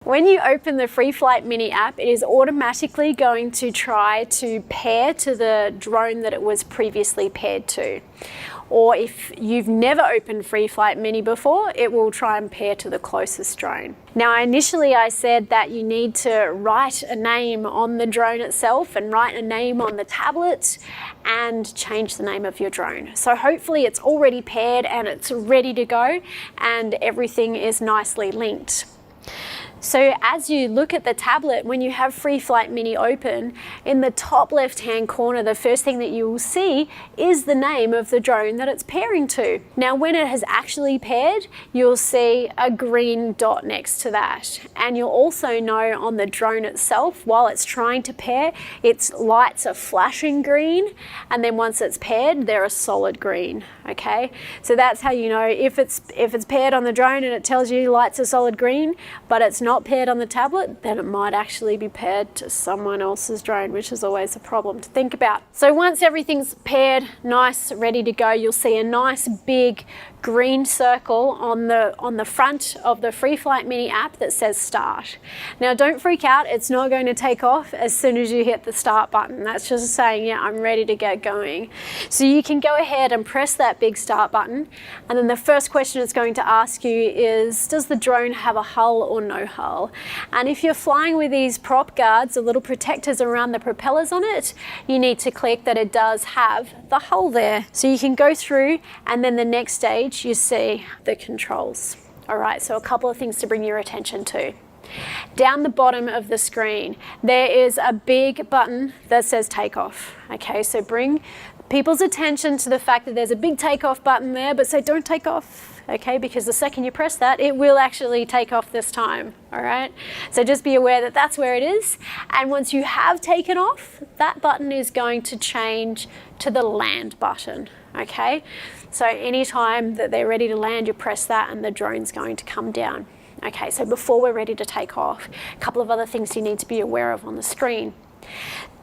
When you open the Free Flight Mini app, it is automatically going to try to pair to the drone that it was previously paired to. Or if you've never opened Free Flight Mini before, it will try and pair to the closest drone. Now, initially I said that you need to write a name on the drone itself and write a name on the tablet and change the name of your drone. So hopefully it's already paired and it's ready to go and everything is nicely linked. So as you look at the tablet, when you have Free Flight Mini open, in the top left-hand corner, the first thing that you will see is the name of the drone that it's pairing to. Now, when it has actually paired, you'll see a green dot next to that. And you'll also know on the drone itself, while it's trying to pair, its lights are flashing green. And then once it's paired, they're a solid green, okay? So that's how you know if it's paired on the drone and it tells you lights are solid green, but it's not paired on the tablet, then it might actually be paired to someone else's drone, which is always a problem to think about. So once everything's paired, nice, ready to go, you'll see a nice big green circle on the front of the Free Flight Mini app that says start. Now don't freak out, it's not going to take off as soon as you hit the start button. That's just saying, yeah, I'm ready to get going. So you can go ahead and press that big start button, and then the first question it's going to ask you is, does the drone have a hull or no hull? And if you're flying with these prop guards, the little protectors around the propellers on it, you need to click that it does have the hull there. So you can go through, and then the next stage you see the controls. All right, so a couple of things to bring your attention to. Down the bottom of the screen, there is a big button that says takeoff. Okay, so bring people's attention to the fact that there's a big takeoff button there, but say don't take off, okay? Because the second you press that, it will actually take off this time, all right? So just be aware that that's where it is. And once you have taken off, that button is going to change to the land button, okay? So anytime that they're ready to land, you press that and the drone's going to come down. Okay, so before we're ready to take off, a couple of other things you need to be aware of on the screen.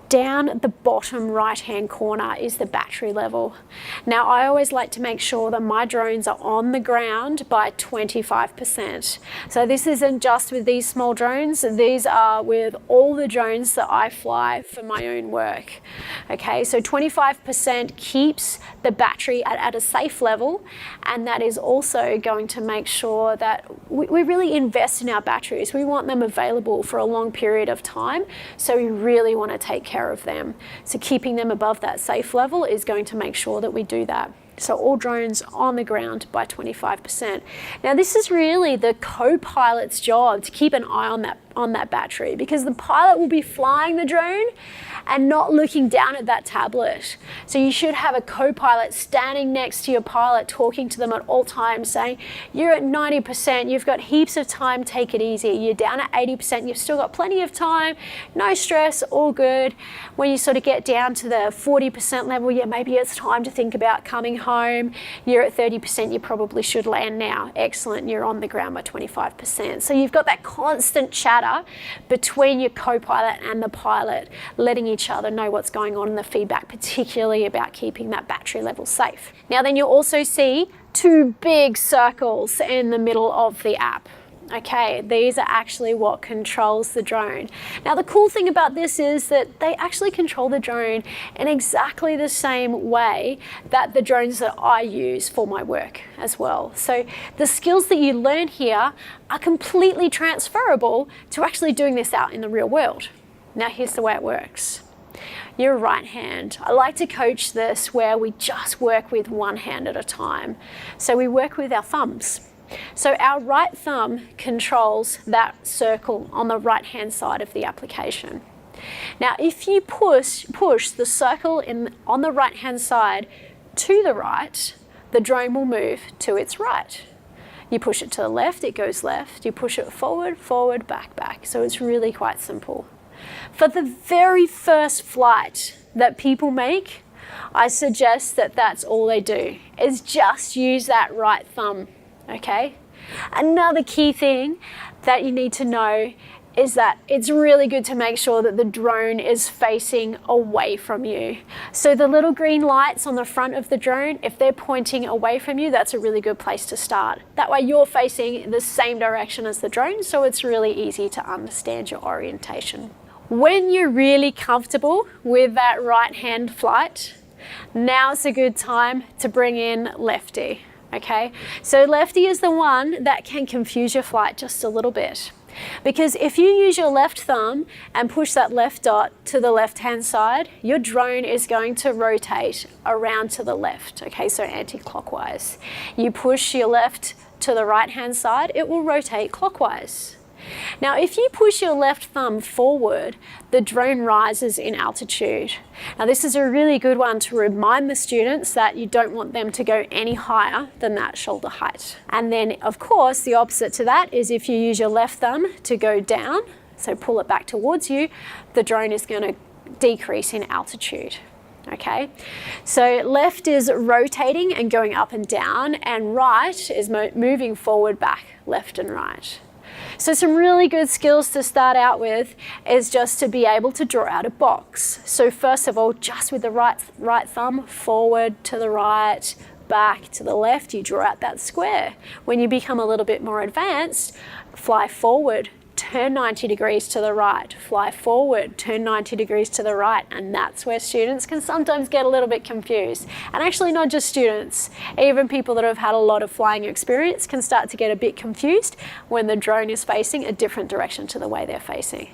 Down at the bottom right-hand corner is the battery level. Now, I always like to make sure that my drones are on the ground by 25%. So this isn't just with these small drones, these are with all the drones that I fly for my own work. Okay, so 25% keeps the battery at a safe level, and that is also going to make sure that we really invest in our batteries. We want them available for a long period of time, so we really want to take care of them. So keeping them above that safe level is going to make sure that we do that. So all drones on the ground by 25%. Now this is really the co-pilot's job to keep an eye on that battery, because the pilot will be flying the drone and not looking down at that tablet. So you should have a co-pilot standing next to your pilot, talking to them at all times, saying, you're at 90%, you've got heaps of time, take it easy. You're down at 80%, you've still got plenty of time, no stress, all good. When you sort of get down to the 40% level, yeah, maybe it's time to think about coming home. You're at 30%, you probably should land now. Excellent, you're on the ground by 25%. So you've got that constant chatter between your co-pilot and the pilot, letting each other know what's going on in the feedback, particularly about keeping that battery level safe. Now then you'll also see two big circles in the middle of the app. Okay, these are actually what controls the drone. Now the cool thing about this is that they actually control the drone in exactly the same way that the drones that I use for my work as well. So the skills that you learn here are completely transferable to actually doing this out in the real world. Now here's the way it works. Your right hand. I like to coach this where we just work with one hand at a time. So we work with our thumbs. So our right thumb controls that circle on the right hand side of the application. Now if you push the circle on the right hand side to the right, the drone will move to its right. You push it to the left, it goes left. You push it forward, forward, back, back. So it's really quite simple. For the very first flight that people make, I suggest that that's all they do, is just use that right thumb. Okay. Another key thing that you need to know is that it's really good to make sure that the drone is facing away from you. So the little green lights on the front of the drone, if they're pointing away from you, that's a really good place to start. That way you're facing the same direction as the drone, so it's really easy to understand your orientation. When you're really comfortable with that right-hand flight, now's a good time to bring in lefty, okay? So lefty is the one that can confuse your flight just a little bit. Because if you use your left thumb and push that left dot to the left-hand side, your drone is going to rotate around to the left, okay, so anti-clockwise. You push your left to the right-hand side, it will rotate clockwise. Now, if you push your left thumb forward, the drone rises in altitude. Now, this is a really good one to remind the students that you don't want them to go any higher than that shoulder height. And then, of course, the opposite to that is if you use your left thumb to go down, so pull it back towards you, the drone is going to decrease in altitude. Okay, so left is rotating and going up and down, and right is moving forward, back, left and right. So some really good skills to start out with is just to be able to draw out a box. So first of all, just with the right thumb, forward to the right, back to the left, you draw out that square. When you become a little bit more advanced, fly forward, turn 90 degrees to the right, fly forward, turn 90 degrees to the right, and that's where students can sometimes get a little bit confused. And actually not just students, even people that have had a lot of flying experience can start to get a bit confused when the drone is facing a different direction to the way they're facing.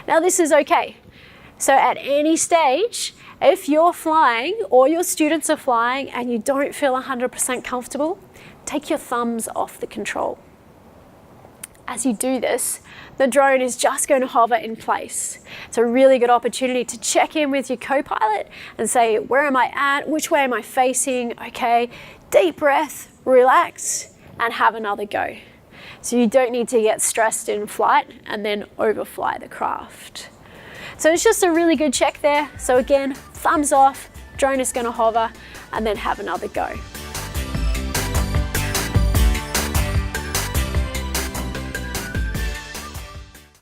Now this is okay. So at any stage, if you're flying or your students are flying and you don't feel 100% comfortable, take your thumbs off the control. As you do this, the drone is just going to hover in place. It's a really good opportunity to check in with your co-pilot and say, where am I at? Which way am I facing? Okay, deep breath, relax, and have another go. So you don't need to get stressed in flight and then overfly the craft. So it's just a really good check there. So again, thumbs off, drone is going to hover, and then have another go.